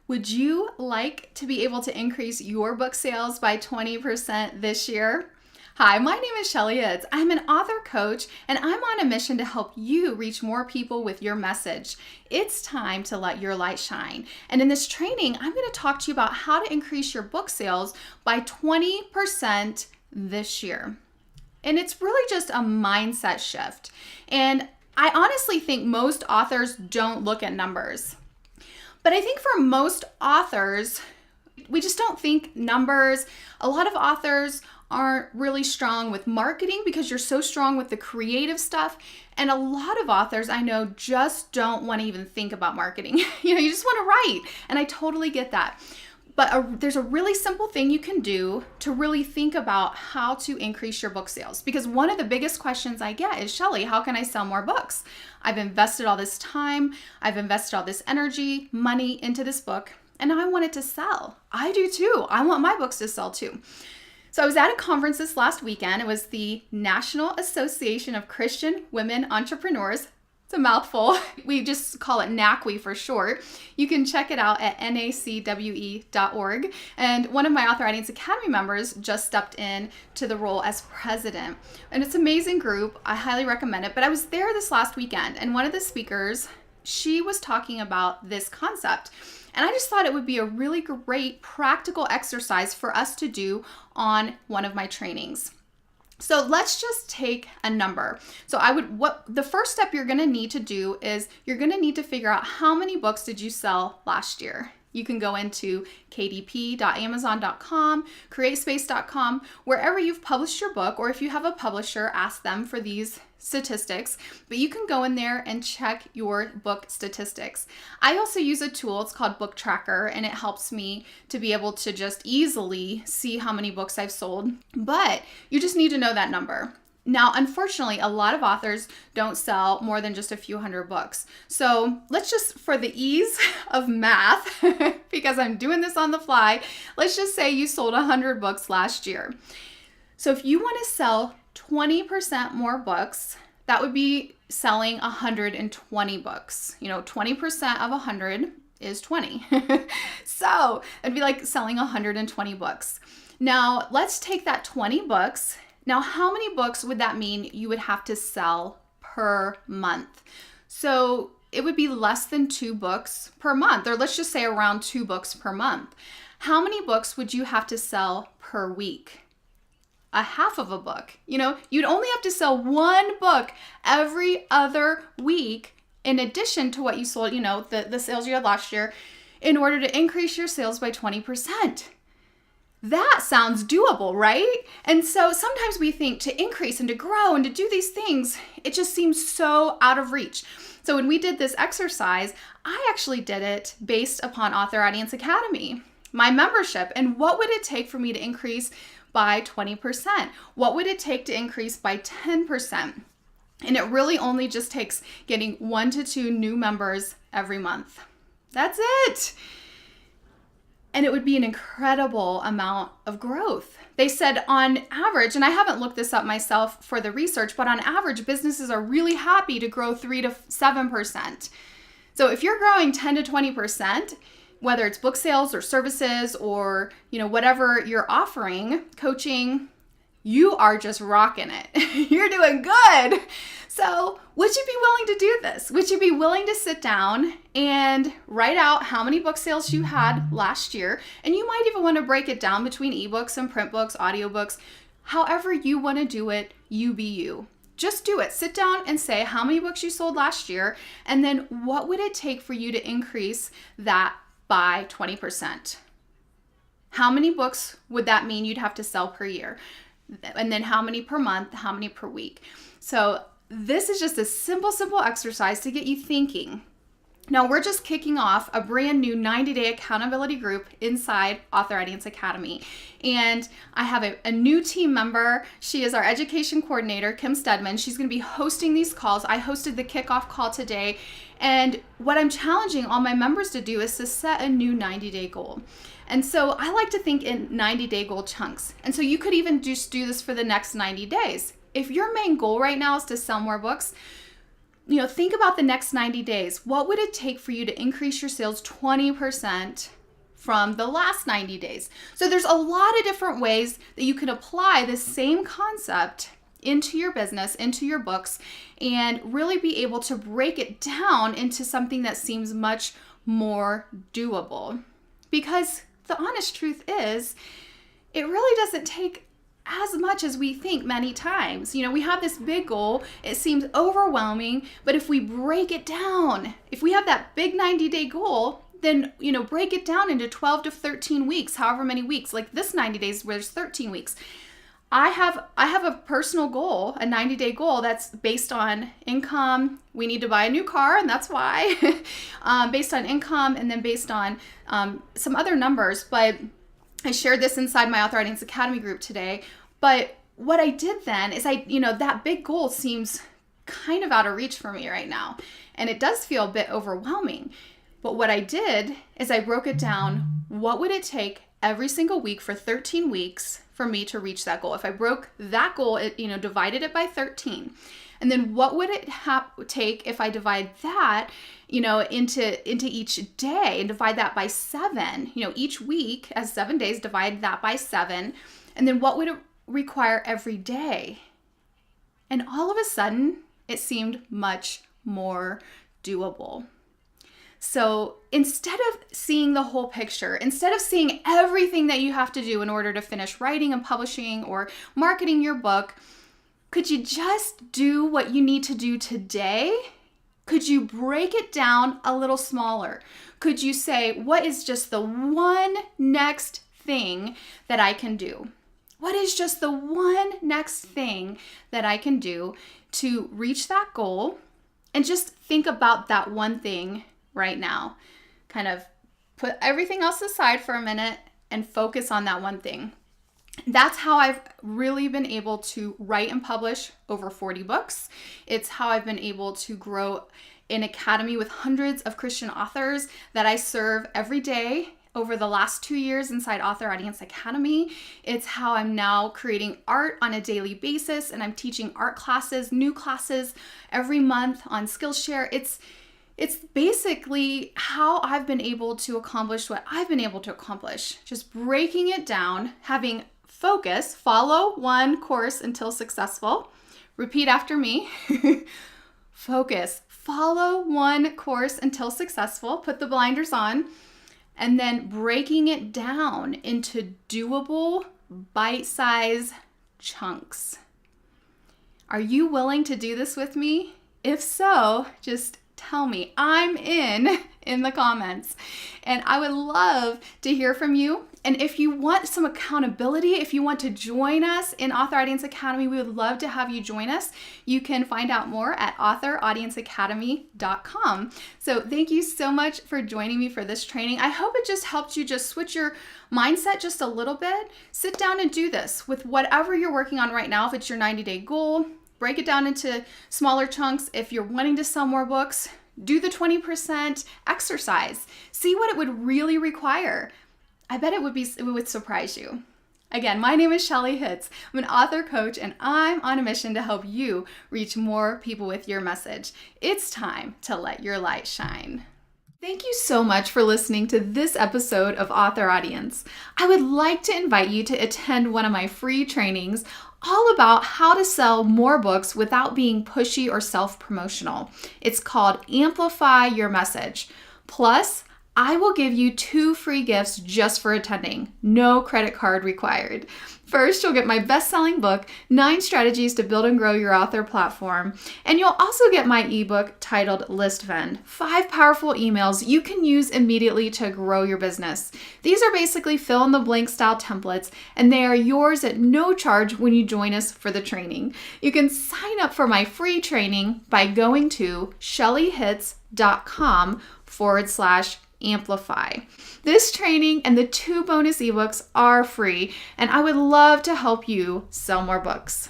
Would you like to be able to increase your book sales by 20% this year? Hi, my name is Shelley Hitz. I'm an author coach, and I'm on a mission to help you reach more people with your message. It's time to let your light shine. And in this training, I'm going to talk to you about how to increase your book sales by 20% this year. And it's really just a mindset shift. And I honestly think most authors don't look at numbers. But I think for most authors, we just don't think numbers. A lot of authors aren't really strong with marketing because you're so strong with the creative stuff. And a lot of authors I know just don't want to even think about marketing. You just want to write. And I totally get that. But there's a really simple thing you can do to really think about how to increase your book sales. Because one of the biggest questions I get is, Shelley, how can I sell more books? I've invested all this time, I've invested all this energy, money into this book, and now I want it to sell. I do too. I want my books to sell too. So I was at a conference this last weekend. It was the National Association of Christian Women Entrepreneurs. It's a mouthful. We just call it NACWE for short. You can check it out at nacwe.org. And one of my Author Audience Academy members just stepped in to the role as president. And it's an amazing group. I highly recommend it. But I was there this last weekend, and one of the speakers, she was talking about this concept. And I just thought it would be a really great practical exercise for us to do on one of my trainings. So let's just take a number. So the first step you're going to need to do is you're going to need to figure out how many books did you sell last year. You can go into kdp.amazon.com, createspace.com, wherever you've published your book, or if you have a publisher, ask them for these statistics, but you can go in there and check your book statistics. I also use a tool, it's called Book Tracker, and it helps me to be able to just easily see how many books I've sold, but you just need to know that number. Now, unfortunately, a lot of authors don't sell more than just a few hundred books. So let's just, for the ease of math, because I'm doing this on the fly, let's just say you sold 100 books last year. So if you want to sell 20% more books, that would be selling 120 books. 20% of 100 is 20. So it'd be like selling 120 books. Now, let's take that 20 books. Now, how many books would that mean you would have to sell per month? So it would be less than 2 books per month, or let's just say around 2 books per month. How many books would you have to sell per week? A half of a book. You'd only have to sell 1 book every other week in addition to what you sold, the sales you had last year, in order to increase your sales by 20%. That sounds doable, right? And so sometimes we think to increase and to grow and to do these things, it just seems so out of reach. So when we did this exercise, I actually did it based upon Author Audience Academy, my membership, and what would it take for me to increase by 20%? What would it take to increase by 10%? And it really only just takes getting 1 to 2 new members every month. That's it. And it would be an incredible amount of growth. They said on average, and I haven't looked this up myself for the research, but on average, businesses are really happy to grow 3 to 7%. So if you're growing 10 to 20%, whether it's book sales or services or, whatever you're offering, coaching, you are just rocking it. You're doing good. So would you be willing to do this? Would you be willing to sit down and write out how many book sales you had last year? And you might even want to break it down between ebooks and print books, audiobooks, however you want to do it, you be you. Just do it. Sit down and say how many books you sold last year, and then what would it take for you to increase that by 20%? How many books would that mean you'd have to sell per year? And then how many per month, how many per week? So this is just a simple exercise to get you thinking. Now, we're just kicking off a brand new 90-day accountability group inside Author Audience Academy. And I have a new team member. She is our education coordinator, Kim Stedman. She's going to be hosting these calls. I hosted the kickoff call today. And what I'm challenging all my members to do is to set a new 90-day goal. And so I like to think in 90-day goal chunks. And so you could even just do this for the next 90 days. If your main goal right now is to sell more books, think about the next 90 days. What would it take for you to increase your sales 20% from the last 90 days. So there's a lot of different ways that you can apply this same concept into your business, into your books, and really be able to break it down into something that seems much more doable. Because the honest truth is, it really doesn't take as much as we think many times. We have this big goal, it seems overwhelming, but if we break it down, if we have that big 90-day goal, then, break it down into 12 to 13 weeks, however many weeks, like this 90 days where there's 13 weeks. I have a personal goal, a 90-day goal that's based on income. We need to buy a new car, and that's why. Based on income, and then based on some other numbers. But I shared this inside my Author Audience Academy group today. But what I did then is that big goal seems kind of out of reach for me right now. And it does feel a bit overwhelming. But what I did is I broke it down. What would it take every single week for 13 weeks for me to reach that goal? If I broke that goal, divided it by 13. And then what would it take if I divide that, into each day and divide that by 7, each week as 7 days, divide that by 7. And then what would it require every day? And all of a sudden, it seemed much more doable. So instead of seeing the whole picture, instead of seeing everything that you have to do in order to finish writing and publishing or marketing your book, could you just do what you need to do today? Could you break it down a little smaller? Could you say, what is just the one next thing that I can do? What is just the one next thing that I can do to reach that goal? And just think about that one thing right now. Kind of put everything else aside for a minute and focus on that one thing. That's how I've really been able to write and publish over 40 books. It's how I've been able to grow an academy with hundreds of Christian authors that I serve every day over the last 2 years inside Author Audience Academy. It's how I'm now creating art on a daily basis, and I'm teaching art classes, new classes every month on Skillshare. It's basically how I've been able to accomplish what I've been able to accomplish. Just breaking it down, having focus, follow one course until successful. Repeat after me. Focus, follow one course until successful. Put the blinders on. And then breaking it down into doable, bite-sized chunks. Are you willing to do this with me? If so, just tell me. I'm in the comments. And I would love to hear from you. And if you want some accountability, if you want to join us in Author Audience Academy, we would love to have you join us. You can find out more at authoraudienceacademy.com. So thank you so much for joining me for this training. I hope it just helped you just switch your mindset just a little bit. Sit down and do this with whatever you're working on right now. If it's your 90-day goal, break it down into smaller chunks. If you're wanting to sell more books, do the 20% exercise. See what it would really require. I bet it would surprise you. Again, my name is Shelley Hitz. I'm an author coach, and I'm on a mission to help you reach more people with your message. It's time to let your light shine. Thank you so much for listening to this episode of Author Audience. I would like to invite you to attend one of my free trainings all about how to sell more books without being pushy or self-promotional. It's called Amplify Your Message. Plus, I will give you 2 free gifts just for attending. No credit card required. First, you'll get my best-selling book, 9 Strategies to Build and Grow Your Author Platform. And you'll also get my ebook titled List Vend, 5 powerful emails you can use immediately to grow your business. These are basically fill-in-the-blank style templates, and they are yours at no charge when you join us for the training. You can sign up for my free training by going to shelleyhitz.com/amplify. This training and the 2 bonus ebooks are free, and I would love to help you sell more books.